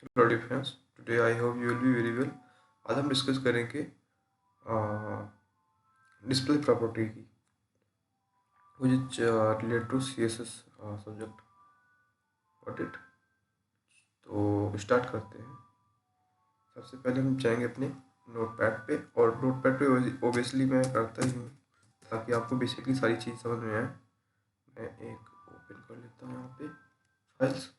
Hello defence, today I hope you will be very well. आज हम discuss करेंगे display property की which related to CSS सब्जेक्ट। Got it. तो start करते हैं। सबसे पहले हम जाएंगे अपने नोटपैड पे, और नोटपैड पे ओबियसली मैं करता ही हूँ ताकि आपको बेसिकली सारी चीज़ समझ में आए। मैं एक ओपन कर लेता हूँ यहाँ पे फाइल्स,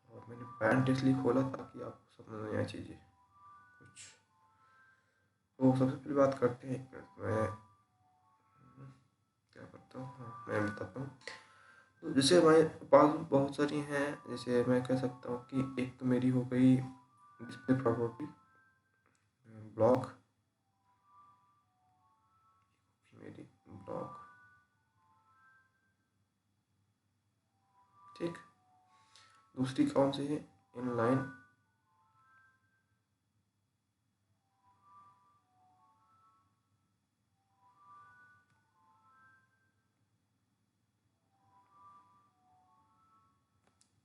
और मैंने पैंट इसलिए खोला ताकि आपको समझ में आए चीज़ें कुछ। तो सबसे पहले बात करते हैं, एक मिनट मैं क्या करता हूँ, हाँ मैं बताता हूँ। तो जैसे हमारे पास बहुत सारी हैं, जैसे मैं कह सकता हूँ कि एक तो मेरी हो गई डिस्प्ले प्रॉपर्टी ब्लॉक, मेरी ब्लॉक, ठीक। दूसरी कौन सी है? इनलाइन,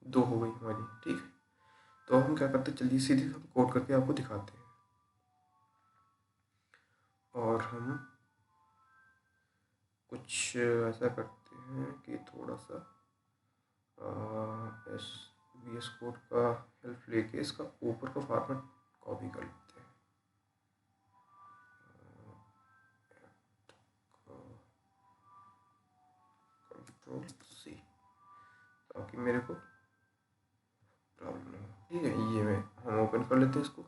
दो हो गई हमारी, ठीक है। तो हम क्या करते हैं, चलिए सीधे हम कोड करके आपको दिखाते हैं। और हम कुछ ऐसा करते हैं कि थोड़ा सा एस VS कोड का हेल्प लेके इसका ऊपर का फॉर्मेट कॉपी कर लेते हैं। Ctrl+C, ताकि मेरे को प्रॉब्लम नहीं हो, ठीक है। ये मैं हम ओपन कर लेते हैं इसको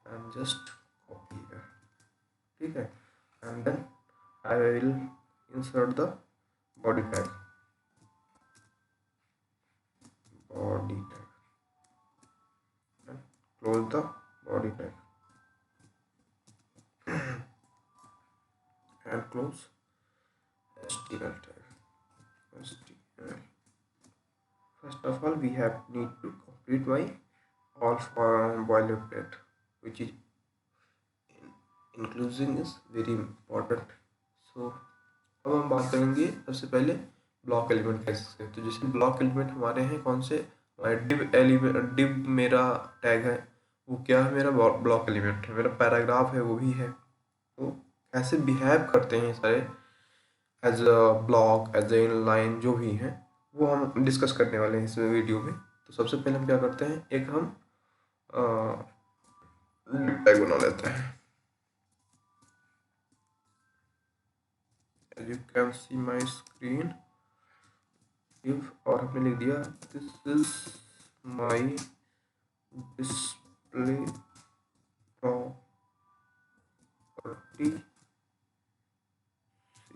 एंड जस्ट कॉपी, ठीक है। And then I will insert the body tag, body tag and close the body tag and close HTML tag, HTML. First of all, we have need to complete my all for boilerplate, which is inclusion is very important. So अब हम बात करेंगे सबसे पहले block element कैसे। तो जैसे block element हमारे हैं कौन से, डिव एलिमेंट, डिव मेरा टैग है, वो क्या है, मेरा ब्लॉक एलिमेंट है, मेरा पैराग्राफ है वो भी है। तो कैसे बिहेव करते हैं सारे as a block, as a line, जो भी है वो हम डिस्कस करने वाले हैं इस वीडियो में। तो सबसे पहले हम क्या करते हैं, एक हम टैग बना लेते हैं। As you can see my screen, if और हमने लिख दिया this is my display property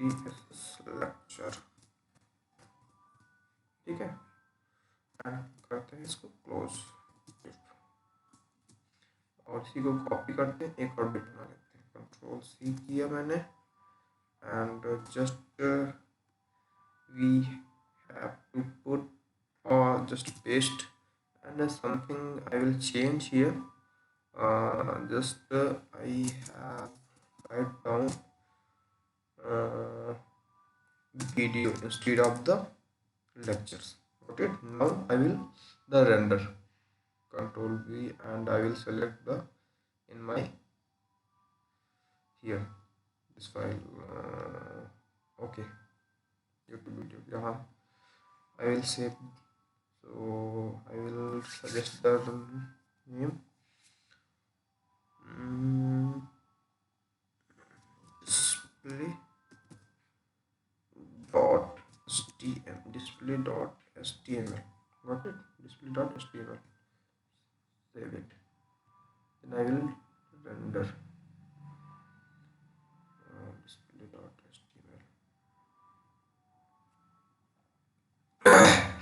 CSS lecture, ठीक है। एंड करते हैं इसको क्लोज, और इसी को कॉपी करते हैं, एक और बिट बना लेते हैं। Ctrl+C किया मैंने, and just we have to put or just paste, and something I will change here. Just I have write down video instead of the lectures. Okay, now I will the render, Ctrl+V, and I will select the in my here this file, okay, YouTube video, यहाँ I will save. So I will suggest the name display dot html, display dot html. Got it? Display dot html. Save it. Then I will render display dot html.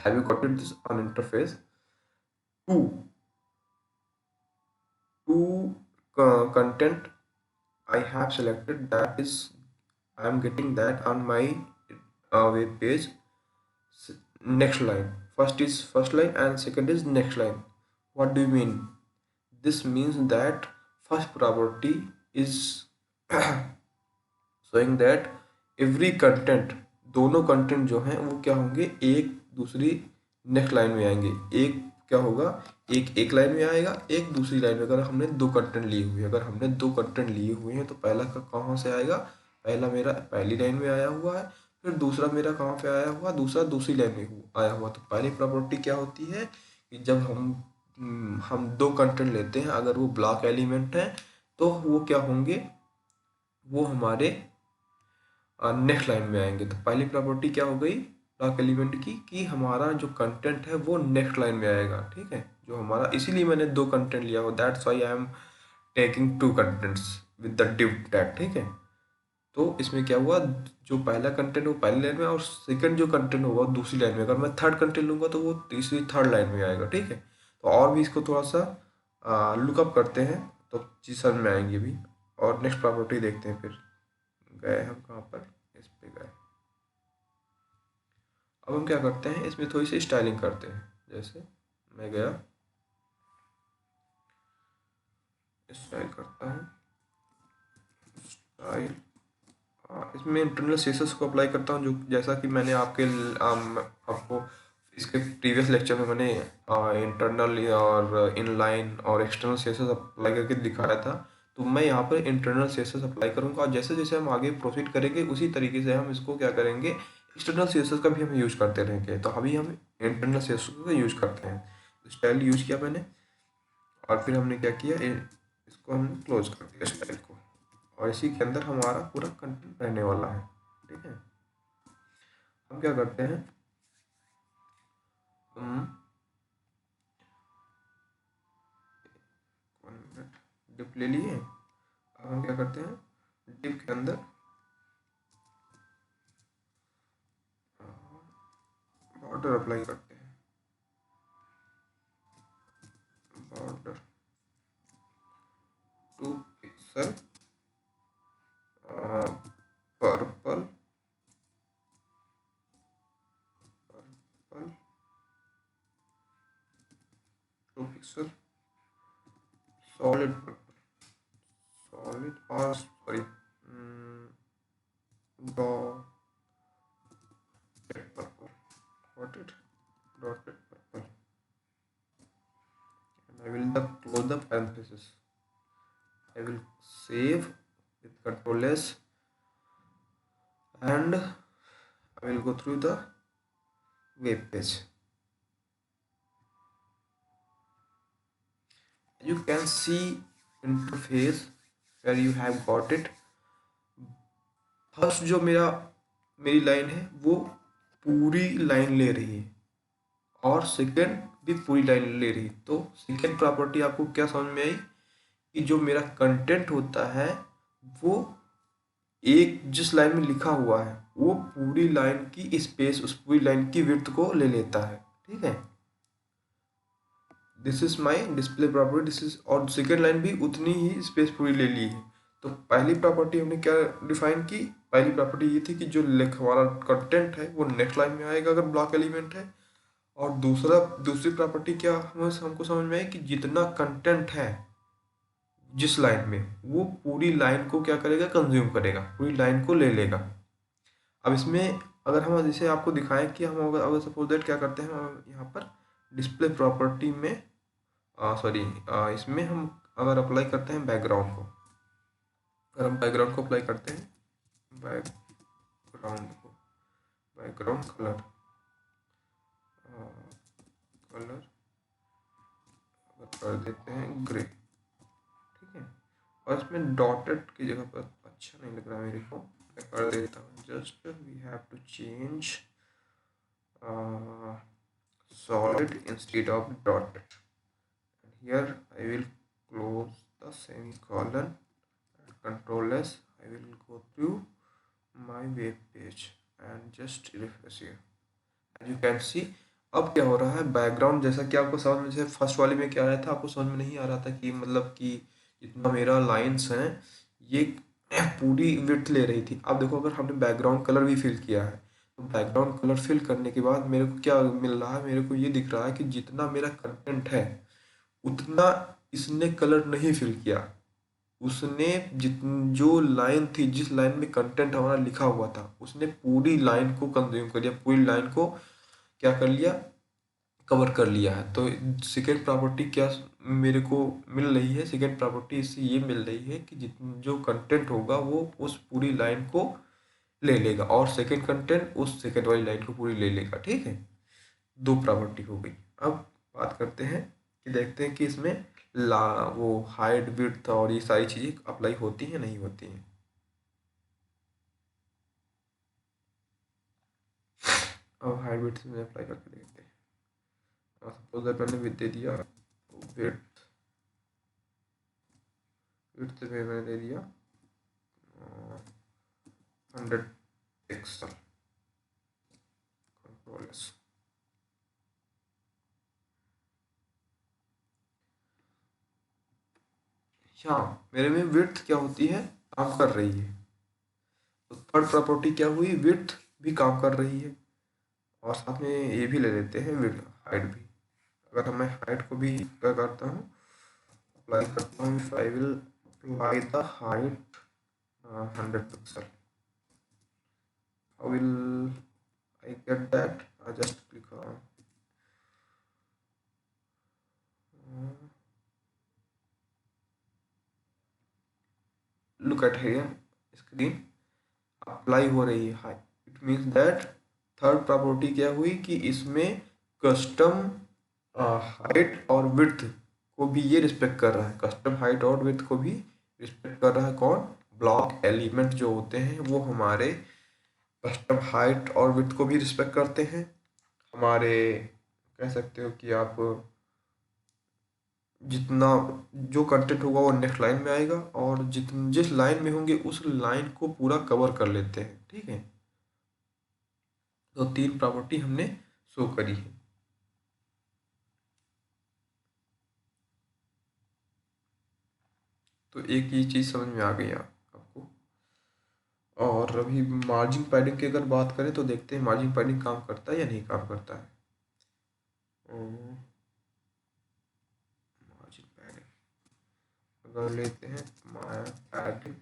Have you got it? This on interface two content I have selected, that is I am getting that on my web page. Next line, first is first line and second is next line. What do you mean? This means that first property is showing that every content, दोनों content जो हैं वो क्या होंगे, एक दूसरी next line में आएंगे। एक क्या होगा, एक लाइन में आएगा, एक दूसरी लाइन में। अगर हमने दो कंटेंट लिए हुए हैं, अगर हमने दो कंटेंट लिए हुए हैं तो पहला का कहाँ से आएगा, पहला मेरा पहली लाइन में आया हुआ है, फिर दूसरा मेरा कहाँ पे आया हुआ, दूसरा दूसरी लाइन में आया हुआ। तो पहली प्रॉपर्टी क्या होती है कि जब हम दो कंटेंट लेते हैं, अगर वो ब्लॉक एलिमेंट है तो वो क्या होंगे, वो हमारे नेक्स्ट लाइन में आएंगे। तो पहली प्रॉपर्टी क्या हो गई ब्लॉक एलिमेंट की, कि हमारा जो कंटेंट है वो नेक्स्ट लाइन में आएगा। ठीक है, जो हमारा, इसीलिए मैंने दो कंटेंट लिया हो, that's why I am taking two contents with the div tag. ठीक है, तो इसमें क्या हुआ, जो पहला कंटेंट वो पहली लाइन में और सेकंड जो कंटेंट होगा वो दूसरी लाइन में। अगर मैं थर्ड कंटेंट लूंगा तो वो तीसरी थर्ड लाइन में आएगा। ठीक है, तो और भी इसको थोड़ा सा लुकअप करते हैं तो चीज़ समझ में आएंगी भी। और नेक्स्ट प्रॉपर्टी देखते हैं, फिर गए हम कहाँ पर, इस पे गए। अब हम क्या करते हैं, इसमें थोड़ी सी स्टाइलिंग करते हैं। जैसे मैं गया, स्टाइल करता हूँ, स्टाइल, इसमें इंटरनल सीएसएस को अप्लाई करता हूँ, जो जैसा कि मैंने आपको इसके प्रीवियस लेक्चर में मैंने इंटरनल और इनलाइन और एक्सटर्नल सीएसएस अप्लाई करके दिखाया था। तो मैं यहाँ पर इंटरनल सीएसएस अप्लाई करूँगा, और जैसे जैसे हम आगे प्रोसीड करेंगे उसी तरीके से हम इसको क्या करेंगे, एक्सटर्नल सीएसएस का भी हम यूज करते रहेंगे। तो अभी हम इंटरनल सीएसएस का यूज करते हैं। स्टाइल यूज किया मैंने, और फिर हमने क्या किया, इसको हमने क्लोज कर दिया स्टाइल को, और इसी के अंदर हमारा पूरा कंटेंट रहने वाला है। ठीक है, हम क्या करते हैं, हम डिप ले लिए। अब हम क्या करते हैं, डिप के अंदर बॉर्डर अप्लाई करते हैं, border 2 pixel purple 2 pixel solid और sorry dotted purple, got it, dotted purple, and I will close the parenthesis. I will save with Ctrl S, and I will go through the web page. You can see interface where you have got it. First जो मेरी line है वो पूरी line ले रही है, और second भी पूरी लाइन ले रही है। तो सेकंड प्रॉपर्टी आपको क्या समझ में आई, कि जो मेरा कंटेंट होता है वो एक जिस लाइन में लिखा हुआ है वो पूरी लाइन की स्पेस, उस पूरी लाइन की विड्थ को ले लेता है। ठीक है, this is my display property, this is, और सेकेंड लाइन भी उतनी ही स्पेस पूरी ले ली है। तो पहली प्रॉपर्टी हमने क्या डिफाइन की, पहली प्रॉपर्टी ये थी कि जो हमारा कंटेंट है वो नेक्स्ट लाइन में आएगा अगर ब्लॉक एलिमेंट है। और दूसरी प्रॉपर्टी क्या हमको समझ में आई, कि जितना कंटेंट है जिस लाइन में, वो पूरी लाइन को क्या करेगा, कंज्यूम करेगा, पूरी लाइन को ले लेगा। अब इसमें अगर हम जैसे आपको दिखाएं कि हम अगर सपोज दैट क्या करते हैं, हम यहाँ पर डिस्प्ले प्रॉपर्टी में सॉरी इसमें हम अगर अप्लाई करते हैं बैकग्राउंड को, अगर हम बैकग्राउंड को अप्लाई करते हैं, बैकग्राउंड कलर कर देते हैं ग्रे। ठीक है, और इसमें डॉटेड की जगह पर अच्छा नहीं लग रहा मेरे को, मैं कर देता हूँ, just we have to change solid instead of dotted, and here I will close the semicolon and Ctrl S. I will go through my web page and just refresh here, and you can see अब क्या हो रहा है, background जैसा कि आपको समझ में, जैसे फर्स्ट वाले में क्या आया था, आपको समझ में नहीं आ रहा था कि मतलब कि जितना मेरा लाइंस हैं ये पूरी विड्थ ले रही थी। अब देखो, अगर हमने बैकग्राउंड कलर भी फिल किया है, तो बैकग्राउंड कलर फिल करने के बाद मेरे को क्या मिल रहा है, मेरे को ये दिख रहा है कि जितना मेरा कंटेंट है उतना इसने कलर नहीं फिल किया। उसने जो लाइन थी, जिस लाइन में कंटेंट हमारा लिखा हुआ था, उसने पूरी लाइन को कंज्यूम कर लिया, पूरी लाइन को क्या कर लिया, कवर कर लिया है। तो सेकेंड प्रॉपर्टी क्या मेरे को मिल रही है? सेकेंड प्रॉपर्टी इससे ये मिल रही है कि जित जो कंटेंट होगा वो उस पूरी लाइन को ले लेगा, और सेकेंड कंटेंट उस सेकेंड वाली लाइन को पूरी ले लेगा। ठीक है, दो प्रॉपर्टी हो गई। अब बात करते हैं कि देखते हैं कि इसमें ला वो हाइट विड्थ और ये सारी चीज़ें अप्लाई होती हैं नहीं होती हैं। अब हाइट विड्थ में अप्लाई करके देखते हैं। सपोज दैट मैंने विद दे दिया विड्थ, विड्थ में मैंने दे दिया 100 पिक्सल, कंट्रोल एस। यहाँ मेरे में विड्थ क्या होती है? काम कर रही है। तो थर्ड प्रॉपर्टी क्या हुई? विड्थ भी काम कर रही है, और साथ में ये भी ले लेते हैं विड्थ, हाइट भी। अगर मैं हाइट को भी क्या करता हूँ, अप्लाई करता हूँ, if I will apply the height 100 pixel, how will I get that? I just click on look at here screen, apply हो रही है high. It means that third property क्या हुई कि इसमें कस्टम हाइट और विड्थ को भी ये रिस्पेक्ट कर रहा है। कस्टम हाइट और विड्थ को भी रिस्पेक्ट कर रहा है। कौन? ब्लॉक एलिमेंट जो होते हैं वो हमारे कस्टम हाइट और विड्थ को भी रिस्पेक्ट करते हैं। हमारे कह सकते हो कि आप जितना जो कंटेंट होगा वो नेक्स्ट लाइन में आएगा, और जिस लाइन में होंगे उस लाइन को पूरा कवर कर लेते हैं। ठीक है, तो तीन प्रॉपर्टी हमने शो करी है। तो एक ये चीज़ समझ में आ गई आपको। और अभी मार्जिन पैडिंग की अगर बात करें तो देखते हैं मार्जिन पैडिंग काम करता है या नहीं काम करता है। मार्जिन पैडिंग अगर लेते हैं, padding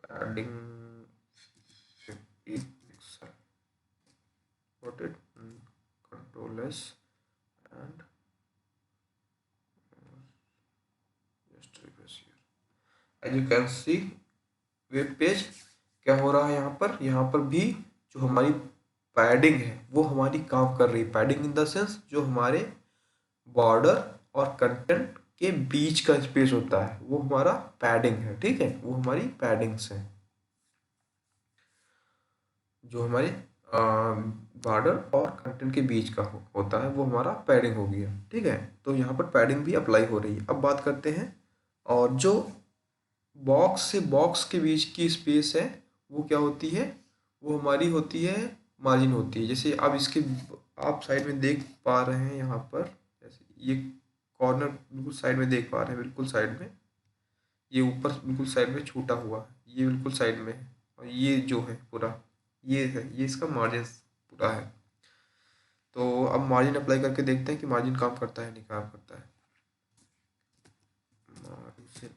padding 50 pixel, got it, control S and just refresh here. As you can see web page क्या हो रहा है यहाँ पर भी जो हमारी पैडिंग है वो हमारी काम कर रही है। पैडिंग इन द सेंस जो हमारे बॉर्डर और कंटेंट के बीच का स्पेस होता है वो हमारा पैडिंग है। ठीक है, वो हमारी पैडिंग्स है। जो हमारे बॉर्डर और कंटेंट के बीच का होता है वो हमारा पैडिंग हो गया। ठीक है, तो यहाँ पर पैडिंग भी अप्लाई हो रही है। अब बात करते हैं, और जो बॉक्स से बॉक्स के बीच की स्पेस है वो क्या होती है? वो हमारी होती है मार्जिन होती है। जैसे अब इसके आप साइड में देख पा रहे हैं, यहाँ पर जैसे ये कॉर्नर बिल्कुल साइड में देख पा रहे हैं, बिल्कुल साइड में, ये ऊपर बिल्कुल साइड में छूटा हुआ है, ये बिल्कुल साइड में है, और ये जो है पूरा ये है, ये इसका मार्जिन पूरा है। तो अब मार्जिन अप्लाई करके देखते हैं कि मार्जिन काम करता है नहीं काम करता है। मार्जिन,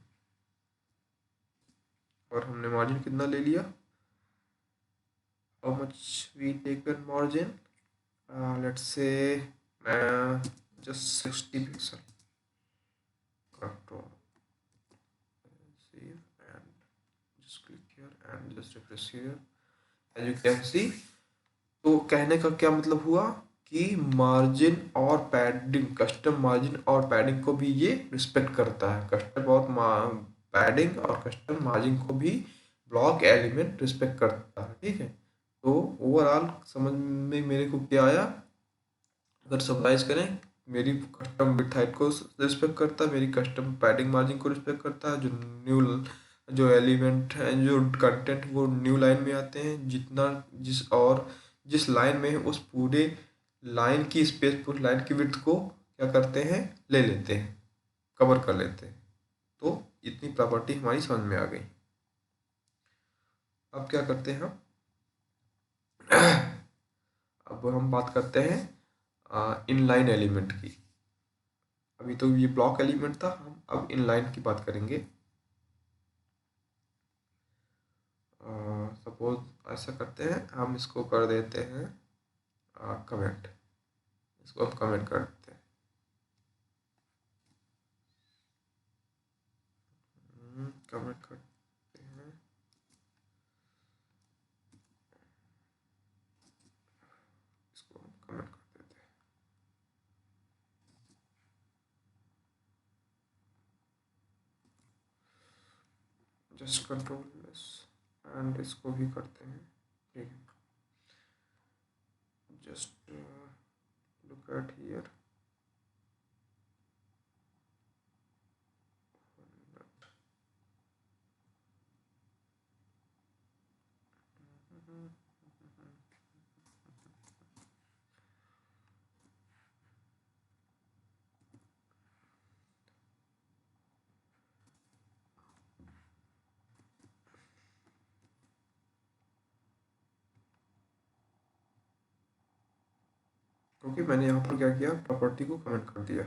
और हमने मार्जिन कितना ले लिया? how much we taken margin? Let's say just 60 pixel. Control save and just click here and just refresh here. As you can see, तो कहने का क्या मतलब हुआ कि मार्जिन और पैडिंग, कस्टम मार्जिन और पैडिंग को भी ये रिस्पेक्ट करता है। कस्टम और पैडिंग और कस्टम मार्जिन को भी ब्लॉक एलिमेंट रिस्पेक्ट करता है। ठीक है, तो ओवरऑल समझ में मेरे को क्या आया? अगर समराइज करें, मेरी कस्टम विड्थ हाइट को रिस्पेक्ट करता है, मेरी कस्टम पैडिंग मार्जिन को रिस्पेक्ट करता है, जो एलिमेंट हैं, जो कंटेंट वो न्यू लाइन में आते हैं, जिस लाइन में है उस पूरे लाइन की स्पेस, पूरी लाइन की विड्थ को क्या करते हैं? ले लेते हैं, कवर कर लेते हैं। तो इतनी प्रॉपर्टी हमारी समझ में आ गई। अब क्या करते हैं हम? अब हम बात करते हैं इनलाइन एलिमेंट की। अभी तो ये ब्लॉक एलिमेंट था, हम अब इनलाइन की बात करेंगे। सपोज ऐसा करते हैं, हम इसको कर देते हैं कमेंट। इसको हम कमेंट कर देते हैं। कमेंट करते हैं, इसको हम कमेंट कर देते हैं। जस्ट कंट्रोल एस एंड इसको भी करते हैं, ठीक है। जस्ट लुक एट हियर, क्योंकि मैंने यहाँ पर क्या किया, प्रॉपर्टी को कमेंट कर दिया,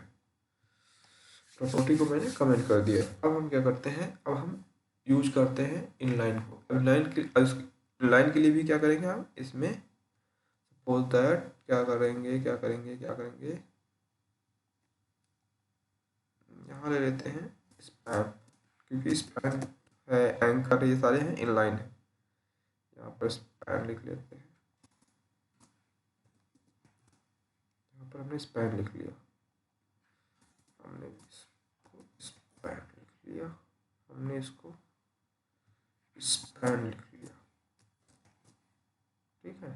प्रॉपर्टी को मैंने कमेंट कर दिया। अब हम क्या करते हैं, अब हम यूज करते हैं इनलाइन को। इनलाइन के लिए भी क्या करेंगे हम, इसमें सपोज दैट क्या करेंगे, यहाँ ले लेते हैं स्पैन, क्योंकि स्पैन है, एंकर, ये सारे हैं इनलाइन है। यहाँ पर स्पैन लिख लेते हैं, यहाँ पर हमने स्पैन लिख लिया, हमने इसको स्पैन लिख लिया, हमने इसको स्पैन लिख लिया, ठीक है।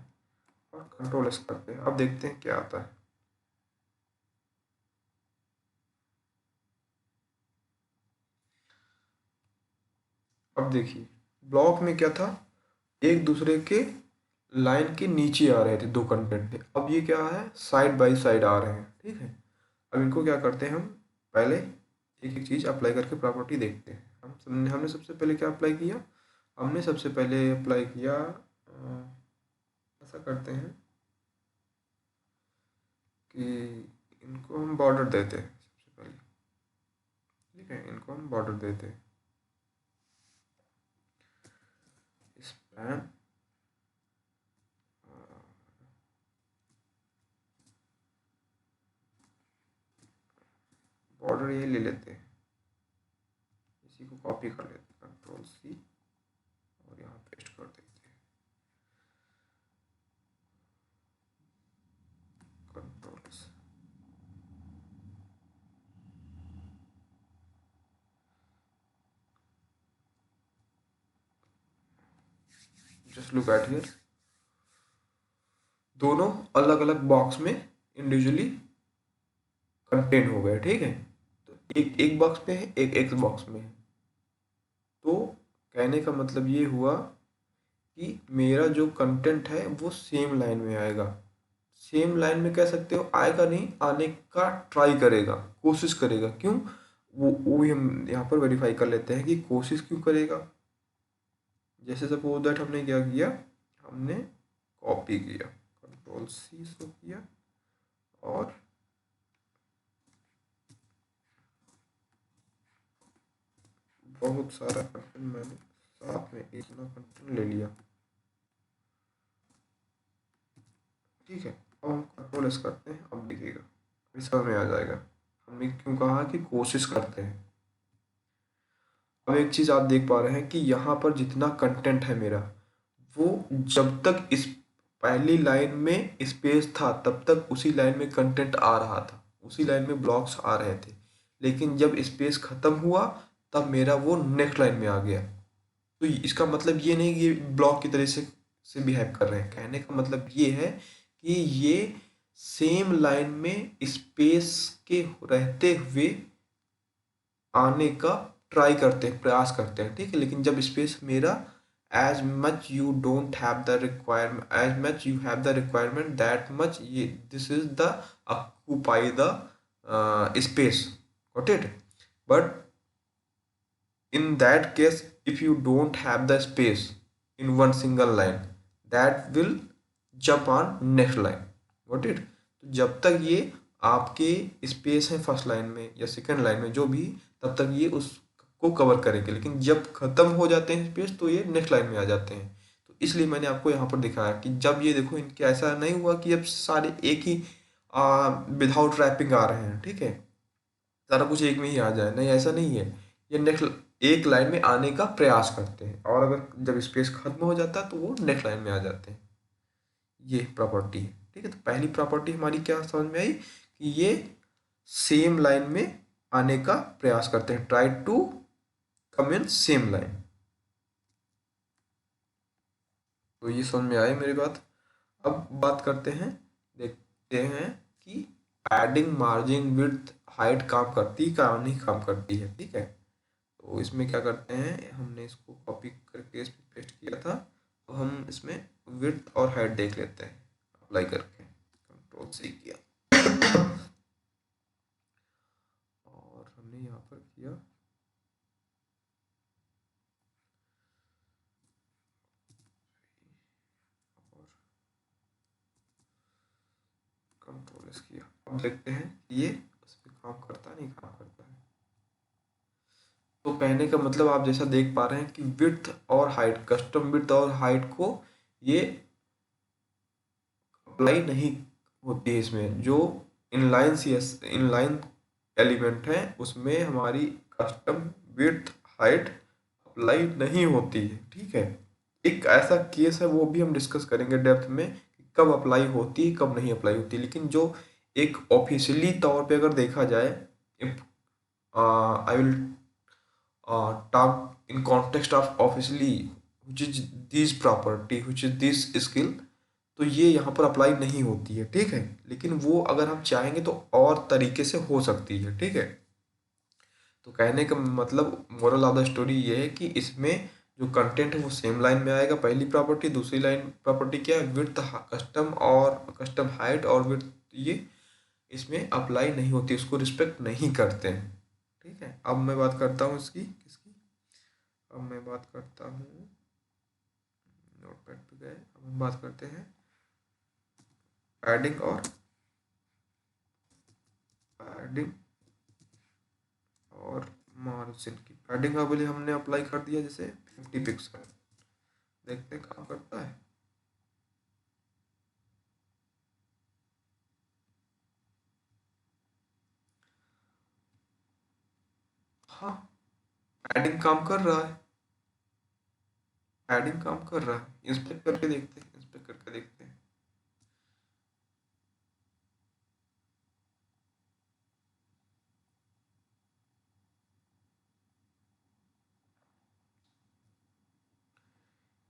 और कंट्रोल एस करते हैं, अब देखते हैं क्या आता है। अब देखिए ब्लॉक में क्या था, एक दूसरे के लाइन के नीचे आ रहे थे दो कंटेंट थे, अब ये क्या है, साइड बाय साइड आ रहे हैं, ठीक है। अब इनको क्या करते हैं, हम पहले एक एक चीज़ अप्लाई करके प्रॉपर्टी देखते हैं। हमने सबसे पहले क्या अप्लाई किया, हमने सबसे पहले अप्लाई किया, ऐसा करते हैं कि इनको हम बॉर्डर देते हैं सबसे पहले, ठीक है, इनको हम बॉर्डर देते हैं, स्पैन बॉर्डर ये ले लेते हैं, इसी को कॉपी कर लेते हैं, कंट्रोल सी और यहाँ पेस्ट कर देते हैं, control C, just look at here, दोनों अलग अलग बॉक्स में इंडिविजुअली कंटेंट हो गए, ठीक है। तो एक बॉक्स पे है, एक एक्स बॉक्स में है, तो कहने का मतलब ये हुआ कि मेरा जो कंटेंट है वो सेम लाइन में आएगा। सेम लाइन में कह सकते हो, आएगा नहीं, आने का ट्राई करेगा, कोशिश करेगा। क्यों, वो भी हम यहाँ पर वेरीफाई कर लेते हैं कि कोशिश क्यों करेगा। जैसे सपोज दैट हमने क्या किया, हमने कॉपी किया, कंट्रोल सी से किया और बहुत सारा कंटेंट मैंने साथ में इतना कंटेंट ले लिया, ठीक है। अब हम कंट्रोल एस करते हैं, अब देखिएगा अभी समझ में आ जाएगा हमने क्यों कहा कि कोशिश करते हैं। अब एक चीज़ आप देख पा रहे हैं कि यहाँ पर जितना कंटेंट है मेरा, वो जब तक इस पहली लाइन में स्पेस था तब तक उसी लाइन में कंटेंट आ रहा था, उसी लाइन में ब्लॉक्स आ रहे थे। लेकिन जब स्पेस खत्म हुआ तब मेरा वो नेक्स्ट लाइन में आ गया। तो इसका मतलब ये नहीं कि ये ब्लॉक की तरह से बिहेव कर रहे हैं। कहने का मतलब ये है कि ये सेम लाइन में स्पेस के रहते हुए आने का ट्राई करते हैं, प्रयास करते हैं, ठीक है। लेकिन जब स्पेस मेरा as much you don't have the requirement, as much you have the requirement, that much ये this is the occupy the space, got it। but in that case if you don't have the space in one single line, that will jump on next line, got it। तो जब तक ये आपके space है first line में या second line में जो भी, तब तक ये उसको कवर करेंगे। लेकिन जब खत्म हो जाते हैं स्पेस तो ये नेक्स्ट लाइन में आ जाते हैं। तो इसलिए मैंने आपको यहाँ पर दिखाया कि जब ये देखो, इनके ऐसा नहीं हुआ कि अब सारे एक ही विदाउट रैपिंग आ रहे हैं, ठीक है, सारा कुछ एक में ही आ जाए, नहीं ऐसा नहीं है। ये नेक्स्ट एक लाइन में आने का प्रयास करते हैं, और अगर जब स्पेस खत्म हो जाता है तो वो नेक्स्ट लाइन में आ जाते हैं। ये प्रॉपर्टी है, ठीक है। तो पहली प्रॉपर्टी हमारी क्या समझ में आई कि ये सेम लाइन में आने का प्रयास करते हैं, try to come in same line. तो ये समझ में आई मेरी बात। अब बात करते हैं, देखते हैं कि पैडिंग, मार्जिन, विड्थ, हाइट काम करती है क्या नहीं काम करती है, ठीक है। तो इसमें क्या करते हैं, हमने इसको कॉपी करके इस पे पेस्ट किया था, तो हम इसमें विड्थ और हाइट देख लेते हैं अप्लाई करके। कंट्रोल सी किया और हमने यहाँ पर किया और कंट्रोल एस किया। अब देखते हैं ये उस पर काम करता है नहीं काम करता है। तो कहने का मतलब आप जैसा देख पा रहे हैं कि विड्थ और हाइट, कस्टम विड्थ और हाइट को ये अप्लाई नहीं होती है इसमें। जो inline C S inline element है उसमें हमारी कस्टम विड्थ हाइट अप्लाई नहीं होती है, ठीक है। एक ऐसा केस है, वो भी हम डिस्कस करेंगे डेप्थ में, कि कब अप्लाई होती है कब नहीं अप्लाई होती। लेकिन जो एक ऑफिशियली तौर पे अगर देखा जाए, if I will talk in context of obviously which is this property which is this skill, तो ये यहाँ पर अप्लाई नहीं होती है, ठीक है। लेकिन वो अगर हम चाहेंगे तो और तरीके से हो सकती है, ठीक है। तो कहने का मतलब मोरल ऑफ द स्टोरी ये है कि इसमें जो कंटेंट है वो सेम लाइन में आएगा, पहली प्रॉपर्टी। दूसरी लाइन प्रॉपर्टी क्या है, विड्थ कस्टम और कस्टम हाइट और विड्थ, ये इसमें अप्लाई नहीं होती, उसको रिस्पेक्ट नहीं करते हैं, ठीक है। अब मैं बात करता हूँ इसकी किसकी, अब मैं बात करता हूँ, नोटपैड पे गए, अब हम बात करते हैं पैडिंग और मार्जिन की। पैडिंग का बोले हमने अप्लाई कर दिया जैसे 50 पिक्सल, देखते हैं काम करता है। हाँ, पैडिंग काम कर रहा है, पैडिंग काम कर रहा है। इंस्पेक्ट करके देखते हैं, इंस्पेक्ट करके देखते हैं।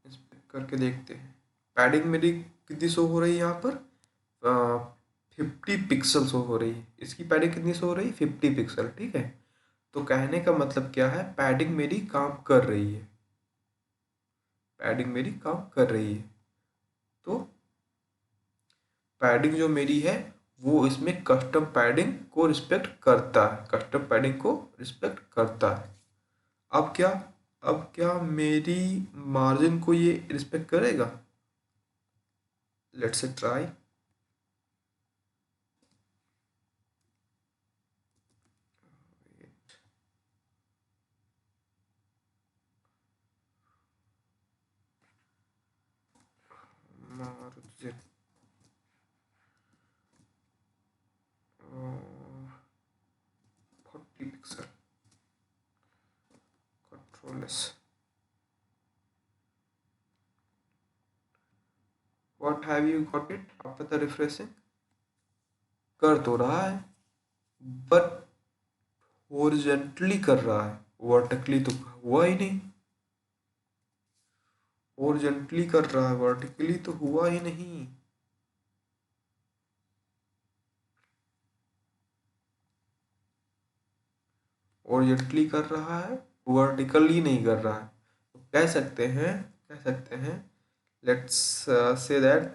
इंस्पेक्ट करके देखते हैं, पैडिंग मेरी कितनी शो हो रही है यहाँ पर, 50 पिक्सल शो हो रही है। इसकी पैडिंग कितनी शो हो रही है, 50 पिक्सल, ठीक है। तो कहने का मतलब क्या है, पैडिंग मेरी काम कर रही है, पैडिंग मेरी काम कर रही है। तो पैडिंग जो मेरी है वो इसमें कस्टम पैडिंग को रिस्पेक्ट करता है, कस्टम पैडिंग को रिस्पेक्ट करता है। अब क्या, अब क्या मेरी मार्जिन को ये रिस्पेक्ट करेगा, let's say try. Margin 40 pixel, control S. What have you got it after the refreshing, कर तो रहा है बट हॉरिजॉन्टली कर रहा है, वर्टिकली तो हुआ ही नहीं। हॉरिजॉन्टली कर रहा है, वर्टिकली तो हुआ ही नहीं। हॉरिजॉन्टली कर रहा है, वर्टिकली नहीं कर रहा है। तो कह सकते हैं, कह सकते हैं, लेट्स से दैट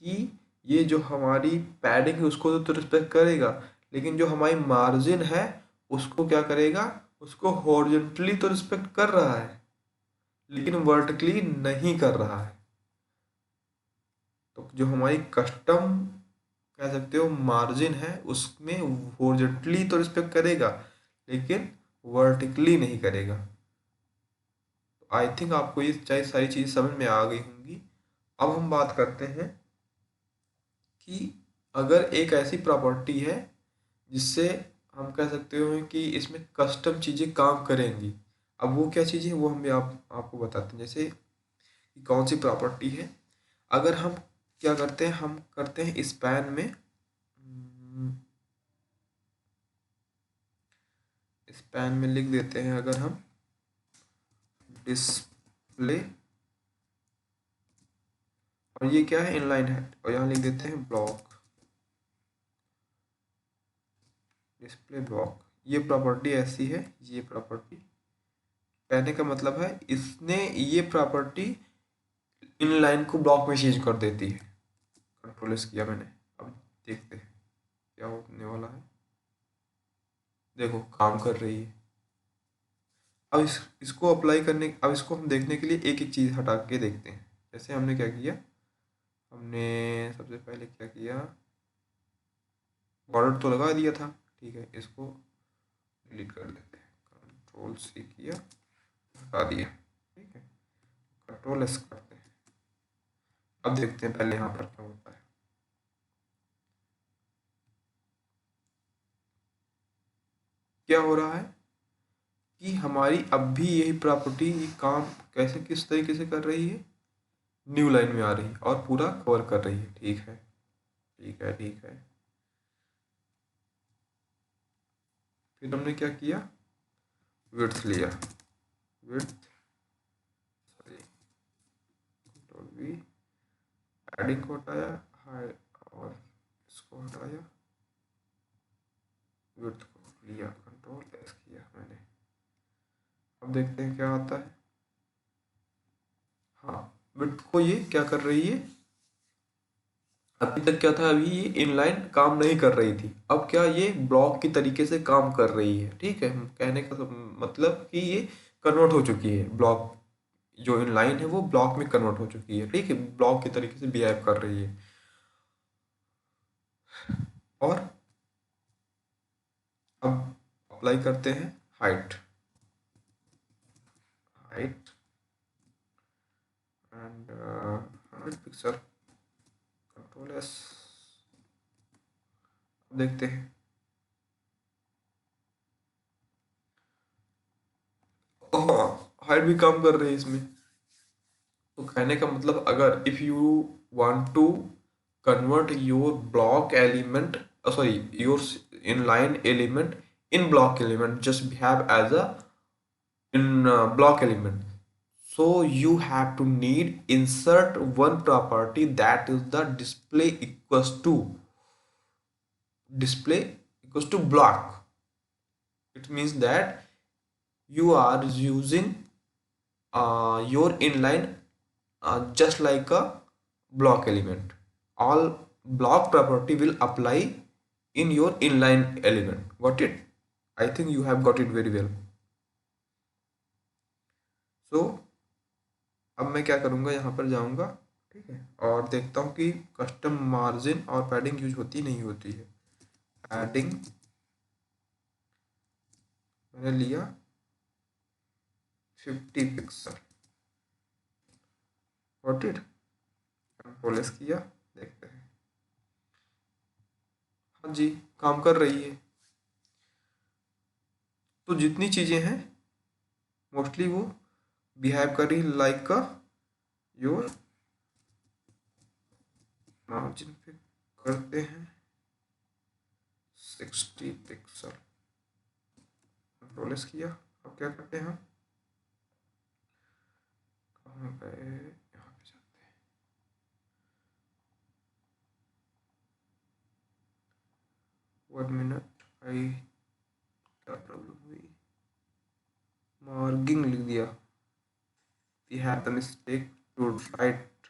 कि ये जो हमारी पैडिंग है उसको तो रिस्पेक्ट करेगा, लेकिन जो हमारी मार्जिन है उसको क्या करेगा, उसको हॉरिजॉन्टली तो रिस्पेक्ट कर रहा है लेकिन वर्टिकली नहीं कर रहा है। तो जो हमारी कस्टम कह सकते हो मार्जिन है उसमें हॉरिजॉन्टली तो रिस्पेक्ट करेगा लेकिन वर्टिकली नहीं करेगा। आई थिंक आपको ये चाहे सारी चीज़ समझ में आ गई होंगी। अब हम बात करते हैं कि अगर एक ऐसी प्रॉपर्टी है जिससे हम कह सकते हो कि इसमें कस्टम चीज़ें काम करेंगी। अब वो क्या चीज़ें हैं वो हम आपको बताते हैं। जैसे कि कौन सी प्रॉपर्टी है, अगर हम क्या करते हैं, हम करते हैं स्पैन में स्पैन में लिख देते हैं, अगर हम डिस्प्ले, और ये क्या है, इनलाइन है, और यहाँ लिख देते हैं ब्लॉक, डिस्प्ले ब्लॉक। ये प्रॉपर्टी ऐसी है, ये प्रॉपर्टी कहने का मतलब है इसने ये प्रॉपर्टी इनलाइन को ब्लॉक में चेंज कर देती है। कंट्रोल एस किया मैंने, अब देखते हैं क्या होने वाला है। देखो काम कर रही है। अब इसको अप्लाई करने, अब इसको हम देखने के लिए एक एक चीज़ हटा के देखते हैं। जैसे हमने क्या किया, हमने सबसे पहले क्या किया, बॉर्डर तो लगा दिया था, ठीक है, इसको डिलीट कर देते हैं। कंट्रोल सी किया, हटा दिया, ठीक है, कंट्रोल एस करते हैं। अब देखते हैं पहले यहाँ पर क्या होता है। क्या हो रहा है कि हमारी अब भी यही प्रॉपर्टी काम कैसे किस तरीके से कर रही है, न्यू लाइन में आ रही है और पूरा कवर कर रही है। ठीक है, ठीक है, ठीक है। फिर हमने क्या किया, विड्थ लिया, width, sorry, control we, padding को हटाया, हाई, और इसको हटाया, विड्थ को लिया, कंट्रोल एस किया मैंने। अब देखते हैं क्या आता है। हाँ, विड्थ को ये क्या कर रही है, अभी तक क्या था, अभी ये इनलाइन काम नहीं कर रही थी, अब क्या ये ब्लॉक की तरीके से काम कर रही है। ठीक है, कहने का मतलब कि ये कन्वर्ट हो चुकी है, ब्लॉक जो इनलाइन है वो ब्लॉक में कन्वर्ट हो चुकी है। ठीक है, ब्लॉक की तरीके से बिहेव कर रही है। और अब अप्लाई करते हैं height, height and 100 pixel, control S. देखते हैं, हाइट भी काम कर रही है इसमें। तो कहने का मतलब, अगर if you want to convert your block element, sorry, your inline element in block element, just behave as a in block element, so you have to need insert one property, that is the display equals to block. It means that you are using your inline just like a block element. All block property will apply in your inline element. Got it? I think you have got it very well. So अब मैं क्या करूँगा, यहाँ पर जाऊँगा, ठीक है, और देखता हूँ कि कस्टम मार्जिन और पैडिंग यूज होती नहीं होती है। पैडिंग मैंने लिया 50 pixel, got it, control S किया, देखते हैं। हाँ जी, काम कर रही है। तो जितनी चीज़ें हैं मोस्टली वो बिहेव कर रही लाइक का योर मार्जिन पे करते हैं 60 पिक्सल, कंट्रोल एस किया। अब क्या करते हैं हम, कहाँ गए, यहाँ पे जाते हैं। 1 मिनट, आई क्या प्रॉब्लम हुई, मार्किंग लिख दिया, we have the mistake to write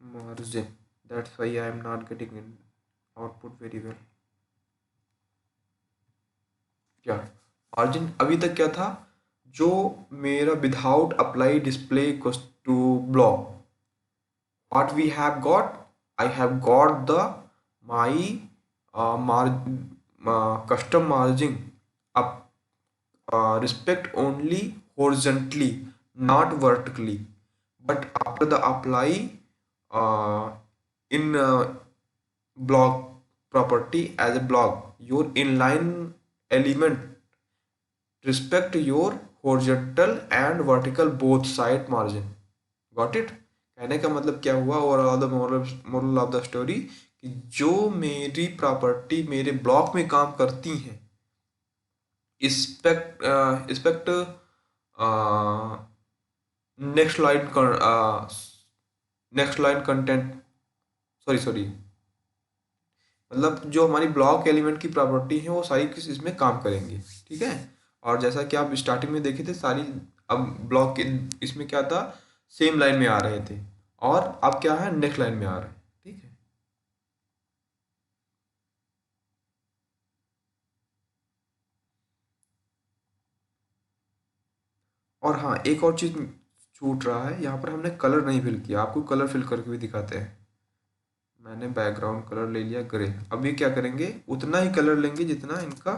margin, that's why I am not getting in output very well। क्या मार्जिन अभी तक क्या था, जो मेरा without apply display equals to block, what we have got, I have got the my custom margin up respect only horizontally, not vertically, but after the apply in block property as a block, your inline element respect your horizontal and vertical both side margin. Got it? कहने का मतलब क्या हुआ, overall the moral of the story, कि जो मेरी property मेरे block में काम करती हैं, इस्पेक्ट next line next line content, sorry मतलब जो हमारी ब्लॉक एलिमेंट की प्रॉपर्टी है वो सारी किस इसमें काम करेंगी, ठीक है। और जैसा कि आप स्टार्टिंग में देखे थे सारी, अब ब्लॉक के इसमें क्या था, सेम लाइन में आ रहे थे, और अब क्या है, नेक्स्ट लाइन में आ रहे हैं, ठीक है। और हाँ, एक और चीज़ छूट रहा है, यहाँ पर हमने कलर नहीं फिल किया, आपको कलर फिल करके भी दिखाते हैं। मैंने बैकग्राउंड कलर ले लिया ग्रे। अब ये क्या करेंगे, उतना ही कलर लेंगे जितना इनका,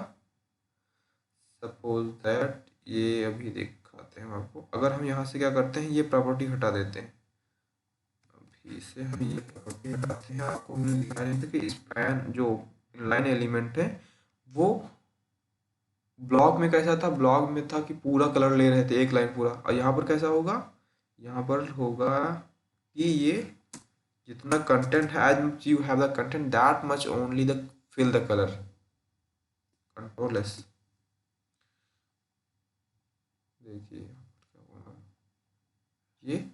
सपोज दैट ये अभी दिखाते हैं आपको। अगर हम यहाँ से क्या करते हैं, ये प्रॉपर्टी हटा देते हैं, अभी से हम ये प्रॉपर्टी हटाते हैं, आपको हमने दिखाया था कि स्पैन जो लाइन एलिमेंट है वो ब्लॉक में कैसा था, ब्लॉक में था कि पूरा कलर ले रहे थे एक लाइन पूरा, और यहाँ पर कैसा होगा, यहाँ पर होगा कि ये जितना कंटेंट है, as much you have the content that much only the fill the colour, control S. देखिए क्या होगा, ये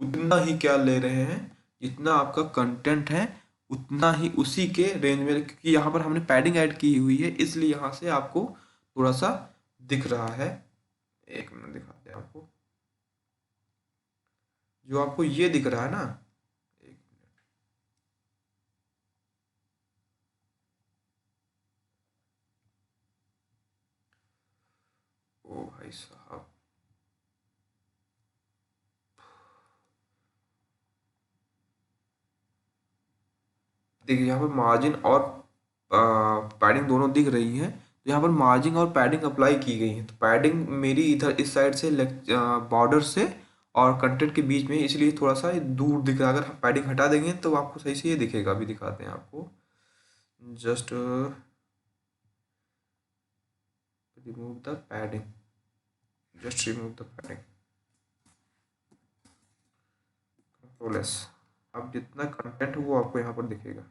उतना ही क्या ले रहे हैं, जितना आपका कंटेंट है उतना ही उसी के रेंज में, क्योंकि यहाँ पर हमने पैडिंग ऐड की हुई है, इसलिए यहाँ से आपको थोड़ा सा दिख रहा है। एक मिनट दिखाते हैं आपको, जो आपको ये दिख रहा है ना, एक, ओ भाई साहब, देखिए यहाँ पर मार्जिन और पैडिंग दोनों दिख रही है, तो यहाँ पर मार्जिन और पैडिंग अप्लाई की गई है, तो पैडिंग मेरी इधर इस साइड से बॉर्डर से और कंटेंट के बीच में, इसलिए थोड़ा सा ये दूर दिख रहा है। अगर हम पैडिंग हटा देंगे तो आपको सही से ये दिखेगा, अभी दिखाते हैं आपको, just remove the padding, just remove the padding, control S. अब जितना कंटेंट है वो आपको यहाँ पर दिखेगा,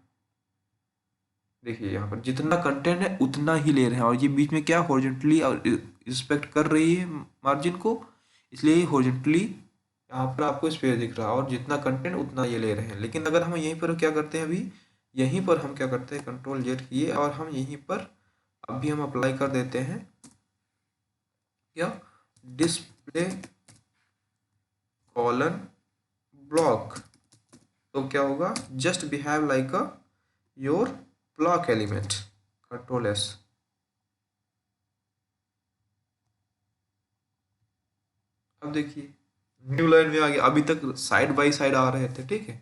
देखिए यहाँ पर जितना कंटेंट है उतना ही ले रहे हैं, और ये बीच में क्या हॉरिजॉन्टली और रिस्पेक्ट कर रही है मार्जिन को, इसलिए हॉरिजॉन्टली यहाँ पर आपको स्पेस दिख रहा है, और जितना कंटेंट उतना ये ले रहे हैं। लेकिन अगर हम यहीं पर क्या करते हैं, अभी यहीं पर हम क्या करते हैं, कंट्रोल जेड किए और हम यहीं पर अभी हम अप्लाई कर देते हैं क्या, डिस्प्ले कॉलन ब्लॉक, तो क्या होगा, just behave like a your block element, control S. अब देखिए न्यू लाइन में आ गया, अभी तक साइड बाय साइड आ रहे थे, ठीक है।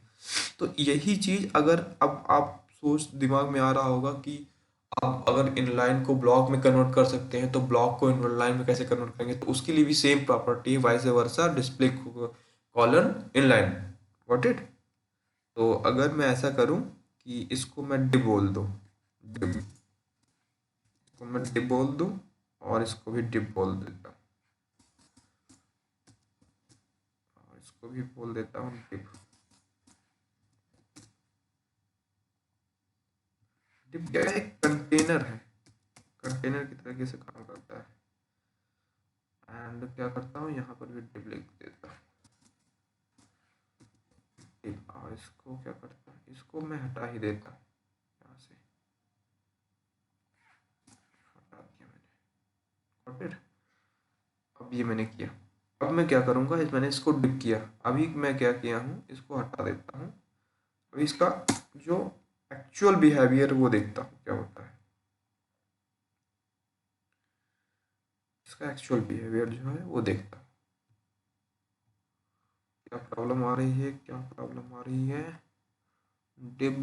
तो यही चीज अगर अब आप सोच दिमाग में आ रहा होगा कि आप अगर इनलाइन को ब्लॉक में कन्वर्ट कर सकते हैं तो ब्लॉक को इनलाइन में कैसे कन्वर्ट करेंगे, तो उसके लिए भी सेम प्रॉपर्टी है, vice versa display colon inline, got it. तो अगर मैं ऐसा करूं कि इसको मैं डिप बोल दूं, डिप, इसको मैं डिप बोल दूं और इसको भी डिप बोल देता हूं, और इसको भी बोल देता हूं डिप। डिप क्या है, एक कंटेनर है, कंटेनर की तरीके से काम करता है। एंड क्या करता हूँ, यहाँ पर भी डिप लिख देता हूँ, डिप, और इसको क्या करता हूँ, इसको मैं हटा ही देता हूँ, यहाँ से हटा दिया मैंने, गॉट इट। अब ये मैंने किया, अब मैं क्या करूँगा, इस मैंने इसको डिप किया, अभी मैं क्या किया हूँ, इसको हटा देता हूँ, अभी इसका जो एक्चुअल बिहेवियर वो देखता हूँ क्या होता है, इसका एक्चुअल बिहेवियर जो है वो देखता हूँ, क्या प्रॉब्लम आ रही है, क्या प्रॉब्लम आ रही है, dip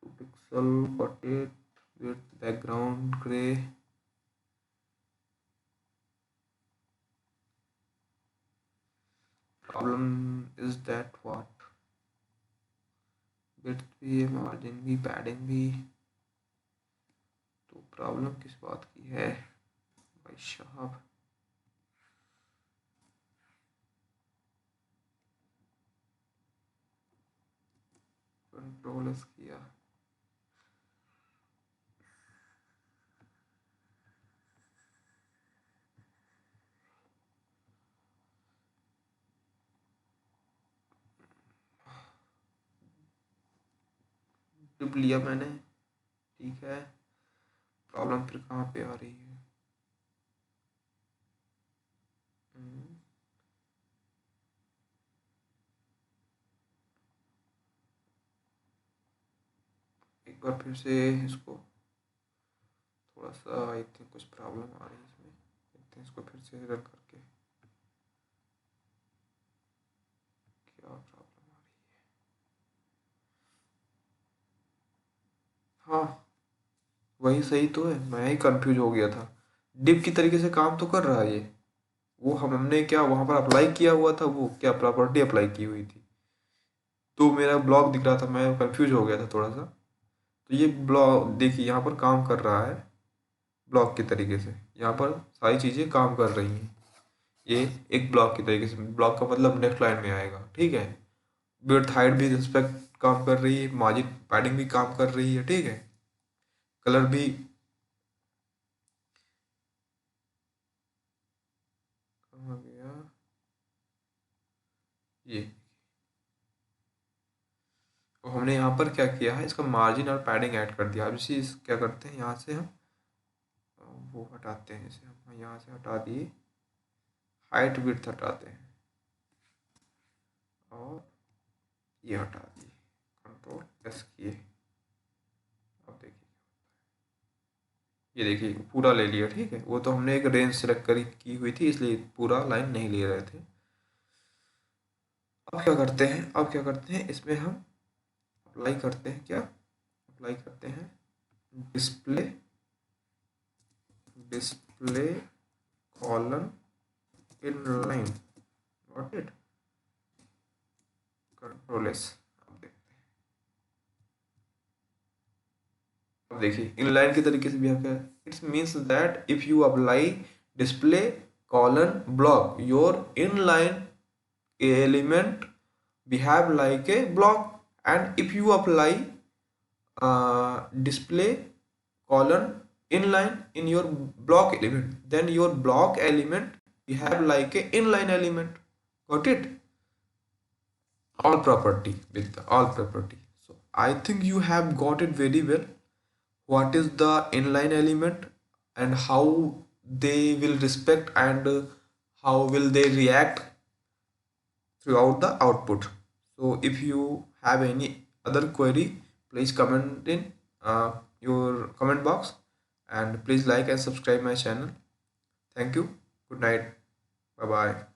two pixel but with background gray, problem is that what, width भी है, मार्जिन भी, पैडिंग भी। तो प्रॉब्लम किस बात की है भाई साहब? कंट्रोल एस किया, टिप लिया मैंने, ठीक है। प्रॉब्लम फिर कहाँ पे आ रही है? हम्म, एक बार फिर से इसको थोड़ा सा, आई थिंक कुछ प्रॉब्लम आ रही है इसमें। देखते हैं इसको फिर से रन करके क्या प्रॉब्लम आ रही है। हाँ, वही सही तो है, मैं ही कंफ्यूज हो गया था। डिप की तरीके से काम तो कर रहा है ये। वो हमने क्या वहाँ पर अप्लाई किया हुआ था, वो क्या प्रॉपर्टी अप्लाई की हुई थी, तो मेरा ब्लॉक दिख रहा था, मैं कंफ्यूज हो गया था थोड़ा सा। तो ये ब्लॉक देखिए यहाँ पर काम कर रहा है ब्लॉक की तरीके से, यहाँ पर सारी चीज़ें काम कर रही हैं। ये एक ब्लॉक की तरीके से, ब्लॉक का मतलब नेक्स्ट लाइन में आएगा, ठीक है। विड्थ हाइट भी रिस्पेक्ट काम कर रही है, मार्जिन पैडिंग भी काम कर रही है, ठीक है। कलर भी, कहाँ गया ये? तो हमने यहाँ पर क्या किया है, इसका मार्जिन और पैडिंग ऐड कर दिया। अब इसी क्या करते हैं, यहाँ से हम वो हटाते हैं, जैसे हम यहाँ से हटा दिए, हाइट विड्थ हटाते हैं और ये हटा दिए, कंट्रोल एस किए। अब देखिए, ये देखिए पूरा ले लिया, ठीक है। वो तो हमने एक रेंज सेलेक्ट करी की हुई थी, इसलिए पूरा लाइन नहीं ले रहे थे। अब क्या करते हैं इसमें हम अप्लाई करते हैं, क्या अप्लाई करते हैं, display, display colon in line, got it, control S. अब देखिए इनलाइन के तरीके से भी हम क्या, it's means that if you apply display colon block your inline element behave like a block, and if you apply display colon inline in your block element, then your block element behave like a inline element, got it? All property, with the all property. So I think you have got it very well, what is the inline element and how they will respect, and how will they react throughout the output. So if you have any other query, please comment in your comment box, and please like and subscribe my channel. Thank you. Good night. Bye bye.